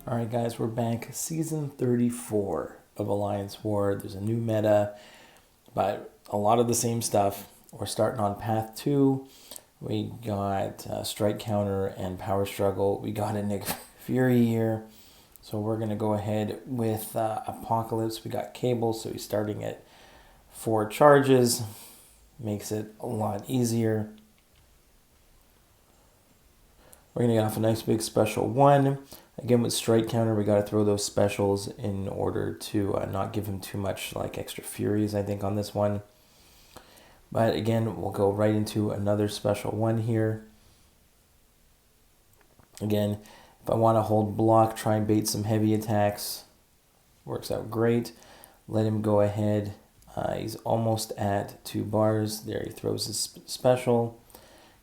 Alright guys, we're back. Season 34 of Alliance War. There's a new meta, but a lot of the same stuff. We're starting on Path 2. We got Strike Counter and Power Struggle. We got a Nick Fury here. So we're going to go ahead with Apocalypse. We got Cable, so he's starting at 4 charges. Makes it a lot easier. We're going to get off a nice big special 1. Again, with Strike Counter, we got to throw those specials in order to not give him too much like extra Furies, I think, on this one. But again, we'll go right into another special 1 here. Again, if I want to hold block, try and bait some heavy attacks. Works out great. Let him go ahead. He's almost at 2 bars. There, he throws his special.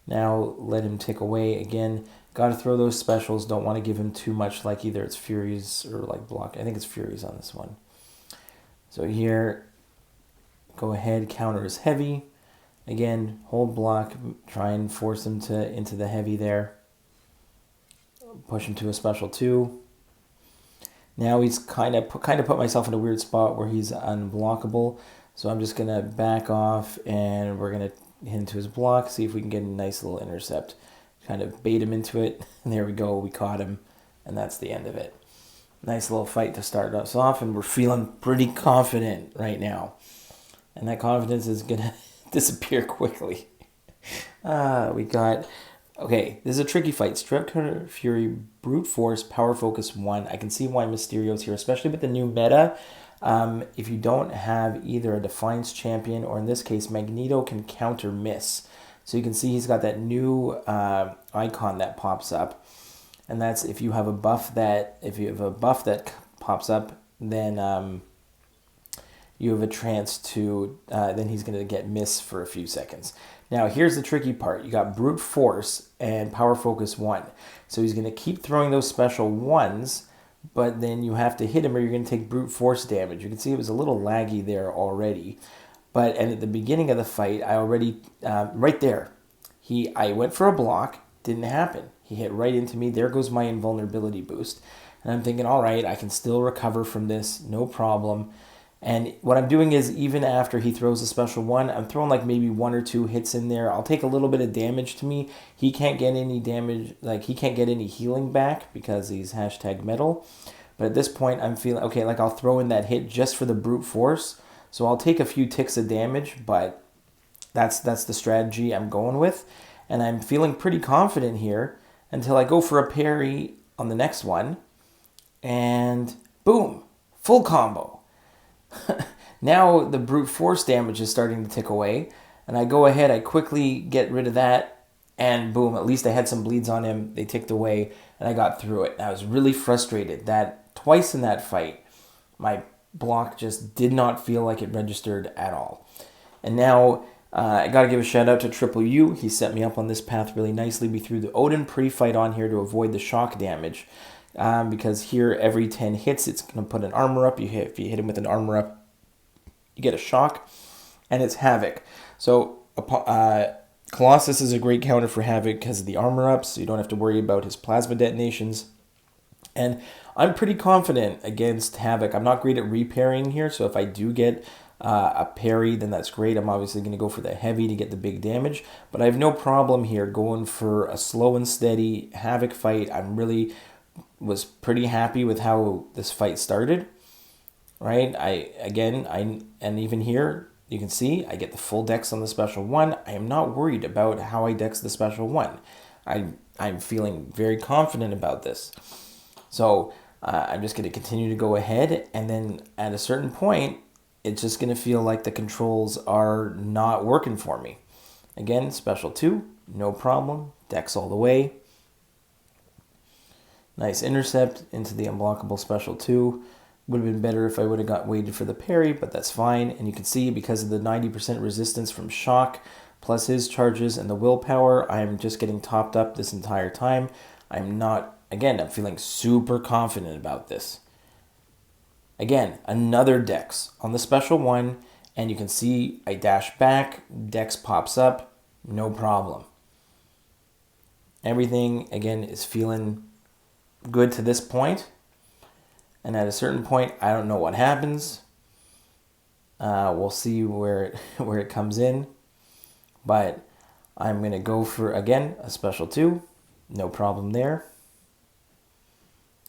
Now let him tick away. Again, got to throw those specials. Don't want to give him too much, like either it's Furies or like block. I think it's Furies on this one. So here, go ahead, counter is heavy. Again, hold block, try and force him into the heavy there. Push him to a special 2. Now he's kind of put myself in a weird spot where he's unblockable. So I'm just going to back off and we're going to hit into his block, see if we can get a nice little intercept. Kind of bait him into it. And there we go, we caught him. And that's the end of it. Nice little fight to start us off, and we're feeling pretty confident right now. And that confidence is going to disappear quickly. We got... Okay, this is a tricky fight. Strike Counter, Fury, Brute Force, Power Focus 1. I can see why Mysterio's here, especially with the new meta. If you don't have either a Defiance champion, or in this case, Magneto can counter miss. So you can see he's got that new icon that pops up. And that's if you have a buff that, pops up, then you have a chance to, then he's going to get miss for a few seconds. Now, here's the tricky part. You got Brute Force and Power Focus 1. So he's going to keep throwing those special 1s, but then you have to hit him or you're going to take Brute Force damage. You can see it was a little laggy there already. And at the beginning of the fight, I already, right there, I went for a block, didn't happen. He hit right into me. There goes my invulnerability boost. And I'm thinking, all right, I can still recover from this, no problem. And what I'm doing is, even after he throws a special 1, I'm throwing like maybe 1 or 2 hits in there. I'll take a little bit of damage to me. He can't get any damage, like he can't get any healing back because he's #metal. But at this point, I'm feeling, okay, like I'll throw in that hit just for the brute force. So I'll take a few ticks of damage, but that's the strategy I'm going with. And I'm feeling pretty confident here until I go for a parry on the next one. And boom, full combo. Now the brute force damage is starting to tick away, and I go ahead, I quickly get rid of that, and boom, at least I had some bleeds on him. They ticked away, and I got through it. And I was really frustrated that twice in that fight, my block just did not feel like it registered at all. And now I got to give a shout out to Triple U. He set me up on this path really nicely. We threw the Odin pre-fight on here to avoid the shock damage. Because here, every 10 hits, it's going to put an armor up. If you hit him with an armor up, you get a shock, and it's Havoc. So Colossus is a great counter for Havoc because of the armor ups, so you don't have to worry about his plasma detonations. And I'm pretty confident against Havoc. I'm not great at repairing here, so if I do get a parry, then that's great. I'm obviously going to go for the heavy to get the big damage, but I have no problem here going for a slow and steady Havoc fight. Was pretty happy with how this fight started, right? And even here, you can see I get the full dex on the special 1. I am not worried about how I dex the special 1. I'm feeling very confident about this. So I'm just going to continue to go ahead, and then at a certain point, it's just going to feel like the controls are not working for me. Again, special 2, no problem, dex all the way. Nice intercept into the unblockable special 2. Would have been better if I would have waited for the parry, but that's fine. And you can see because of the 90% resistance from shock, plus his charges and the willpower, I'm just getting topped up this entire time. I'm feeling super confident about this. Again, another dex on the special 1, and you can see I dash back, dex pops up, no problem. Everything, again, is feeling good to this point. And at a certain point, I don't know what happens. We'll see where it comes in. But I'm going to go for, again, a special 2. No problem there.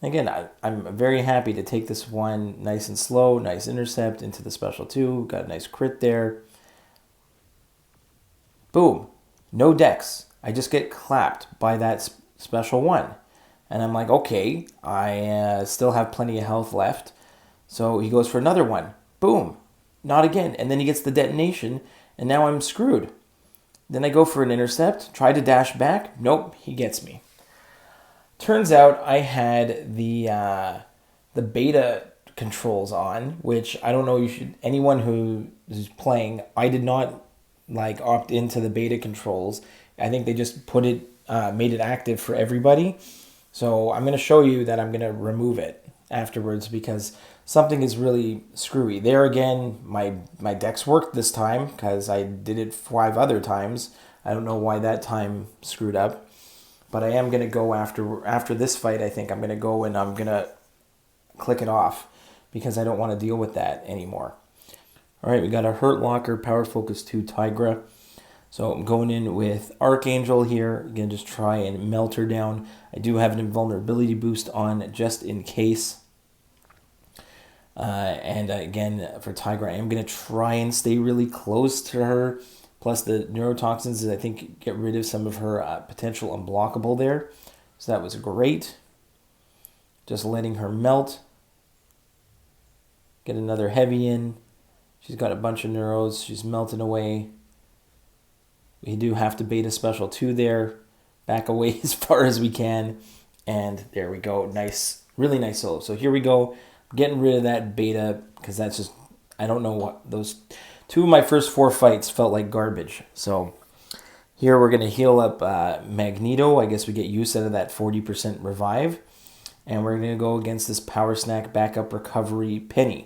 Again, I'm very happy to take this one nice and slow, nice intercept into the special 2. Got a nice crit there. Boom. No dex. I just get clapped by that special 1. And I'm like, okay, I still have plenty of health left. So he goes for another one. Boom. Not again. And then he gets the detonation, and now I'm screwed. Then I go for an intercept, try to dash back. Nope, he gets me. Turns out I had the beta controls on, which I don't know, anyone who is playing, I did not opt into the beta controls. I think they just made it active for everybody. So I'm going to show you that I'm going to remove it afterwards because something is really screwy. There again, my dex worked this time because I did it 5 other times. I don't know why that time screwed up. But I am going to go after this fight, I think I'm going to go and I'm going to click it off because I don't want to deal with that anymore. All right, we got a Hurt Locker, Power Focus 2 Tigra. So I'm going in with Archangel here. Again, just try and melt her down. I do have an invulnerability boost on just in case. And again, for Tigra, I am going to try and stay really close to her. Plus the neurotoxins, I think, get rid of some of her potential unblockable there. So that was great. Just letting her melt. Get another heavy in. She's got a bunch of neuros. She's melting away. We do have to beta special 2 there. Back away as far as we can. And there we go. Nice, really nice solo. So here we go. Getting rid of that beta because that's just, I don't know what, those 2 of my first 4 fights felt like garbage. So here we're going to heal up Magneto. I guess we get use out of that 40% revive. And we're going to go against this Power Snack Backup Recovery Peni.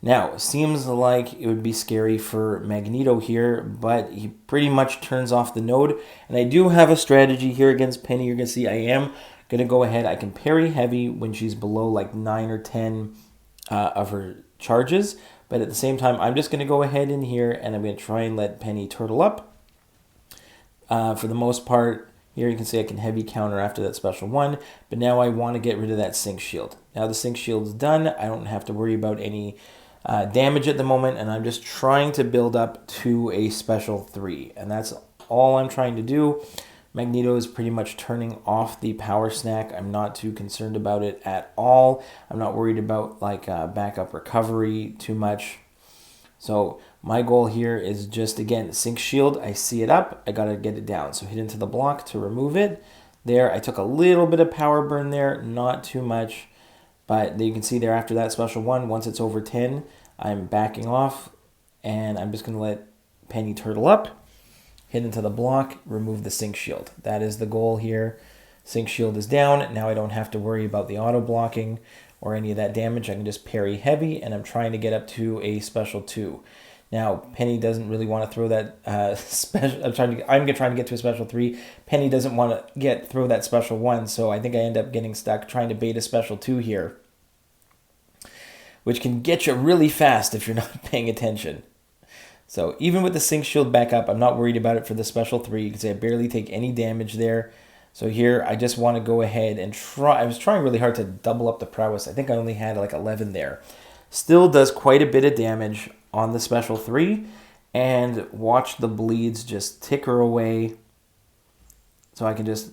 Now, it seems like it would be scary for Magneto here, but he pretty much turns off the node. And I do have a strategy here against Peni. You're going to see I am going to go ahead. I can parry heavy when she's below like 9 or 10 of her charges. But at the same time, I'm just going to go ahead in here and I'm going to try and let Peni turtle up. For the most part, here you can see I can heavy counter after that special 1. But now I want to get rid of that sync shield. Now the sync shield is done. I don't have to worry about any damage at the moment, and I'm just trying to build up to a special 3, and that's all I'm trying to do. Magneto is pretty much turning off the power snack. I'm not too concerned about it at all. I'm not worried about backup recovery too much. So my goal here is just, again, sync shield. I see it up, I gotta get it down. So hit into the block to remove it. There, I took a little bit of power burn there, not too much. But you can see there after that special 1, once it's over 10, I'm backing off. And I'm just going to let Peni turtle up, hit into the block, remove the sync shield. That is the goal here. Sync shield is down. Now I don't have to worry about the auto blocking or any of that damage. I can just parry heavy, and I'm trying to get up to a special 2. Now, Peni doesn't really want to throw that special. I'm trying to get to a special 3. Peni doesn't want to throw that special 1, so I think I end up getting stuck trying to bait a special 2 here, which can get you really fast if you're not paying attention. So even with the sync shield back up, I'm not worried about it for the special 3 because I barely take any damage there. So here I just want to go ahead and try. I was trying really hard to double up the prowess. I think I only had like 11 there. Still does quite a bit of damage on the special 3, and watch the bleeds just ticker away. So I can just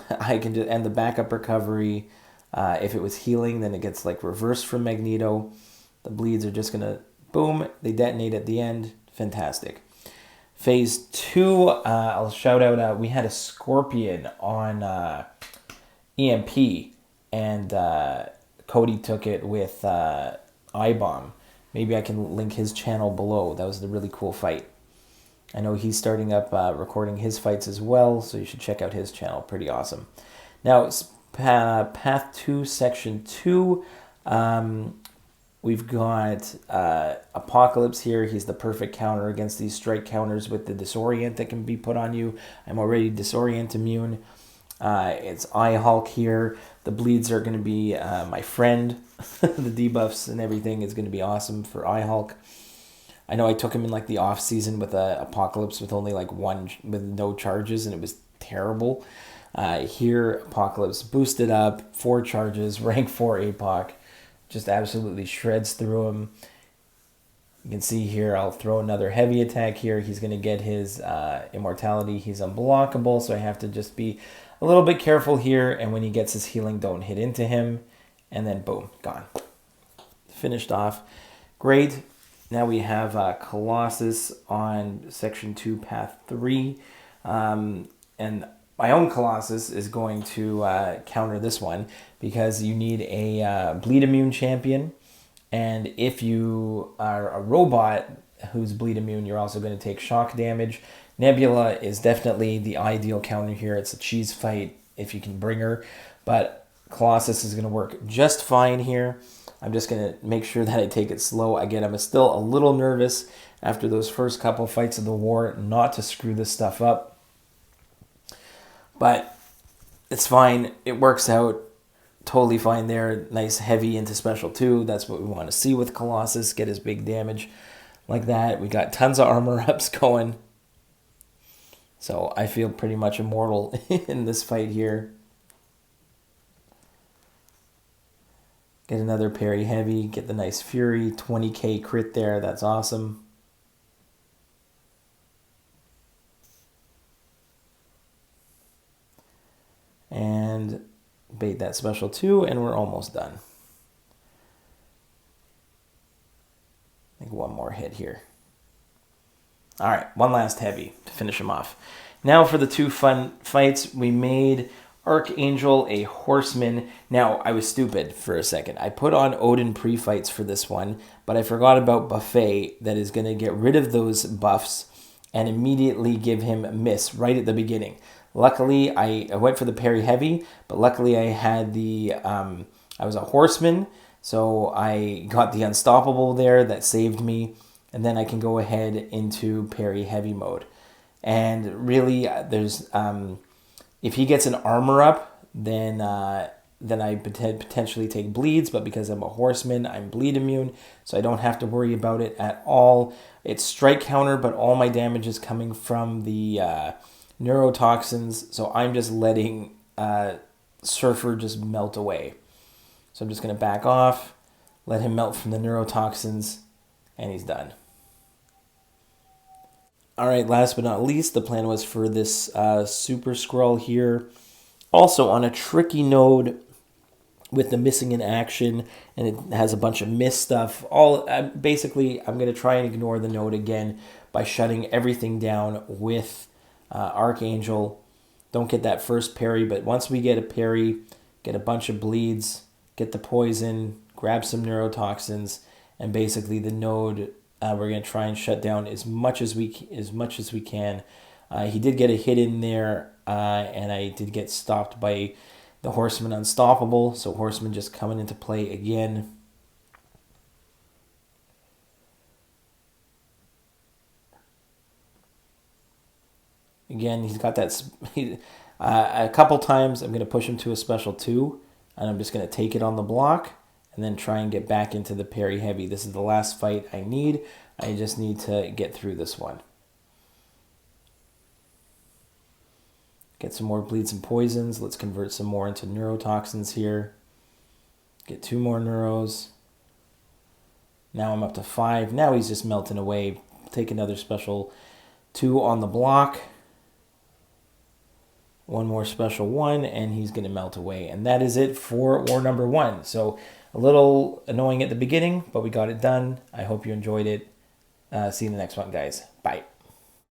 end the backup recovery. If it was healing, then it gets like reversed from Magneto. The bleeds are just gonna boom, they detonate at the end. Fantastic. Phase 2, I'll shout out, we had a Scorpion on EMP, and Cody took it with I-Bomb. Maybe I can link his channel below. That was a really cool fight. I know he's starting up recording his fights as well, so you should check out his channel. Pretty awesome. Now, Path 2, Section 2. We've got Apocalypse here. He's the perfect counter against these strike counters with the disorient that can be put on you. I'm already disorient immune. It's Eye Hulk here. The bleeds are going to be my friend. The debuffs and everything is going to be awesome for Eye Hulk. I know I took him in like the off season with a Apocalypse with only like one, with no charges, and it was terrible. Here, Apocalypse boosted up, 4 charges, rank 4 APOC, just absolutely shreds through him. You can see here, I'll throw another heavy attack here. He's going to get his immortality. He's unblockable, so I have to just be a little bit careful here. And when he gets his healing, don't hit into him. And then boom, gone. Finished off. Great. Now we have Colossus on Section 2, Path 3. And my own Colossus is going to counter this one because you need a bleed immune champion. And if you are a robot who's bleed immune, you're also going to take shock damage. Nebula is definitely the ideal counter here. It's a cheese fight if you can bring her. But Colossus is going to work just fine here. I'm just going to make sure that I take it slow. Again, I'm still a little nervous after those first couple fights of the war not to screw this stuff up. But it's fine. It works out. Totally fine there. Nice heavy into special 2. That's what we want to see with Colossus. Get his big damage like that. We got tons of armor ups going. So I feel pretty much immortal in this fight here. Get another parry heavy. Get the nice fury. 20k crit there. That's awesome. And bait that special 2, and we're almost done. I think one more hit here. All right, one last heavy to finish him off. Now for the 2 fun fights, we made Archangel a horseman. Now, I was stupid for a second. I put on Odin pre-fights for this one, but I forgot about Buffet that is going to get rid of those buffs and immediately give him miss right at the beginning. Luckily, I went for the parry heavy, but luckily I had the, I was a horseman, so I got the unstoppable there that saved me, and then I can go ahead into parry heavy mode. And really, there's, if he gets an armor up, then I potentially take bleeds, but because I'm a horseman, I'm bleed immune, so I don't have to worry about it at all. It's strike counter, but all my damage is coming from the neurotoxins, so I'm just letting Surfer just melt away. So I'm just going to back off, let him melt from the neurotoxins, and he's done. All right, last but not least, the plan was for this Super Skrull here, also on a tricky node with the missing in action, and it has a bunch of miss stuff. Basically, I'm going to try and ignore the node again by shutting everything down with Archangel. Don't get that first parry, but once we get a parry, get a bunch of bleeds, get the poison, grab some neurotoxins, and basically the node we're going to try and shut down as much as we can. He did get a hit in there, and I did get stopped by the Horseman Unstoppable, so Horseman just coming into play again. Again, he's got that. A couple times, I'm going to push him to a special 2, and I'm just going to take it on the block, and then try and get back into the parry heavy. This is the last fight I need. I just need to get through this one. Get some more bleeds and poisons. Let's convert some more into neurotoxins here. Get 2 more neuros. Now I'm up to 5. Now he's just melting away. Take another special 2 on the block. 1 more special 1, and he's going to melt away. And that is it for war number 1. So a little annoying at the beginning, but we got it done. I hope you enjoyed it. See you in the next one, guys. Bye.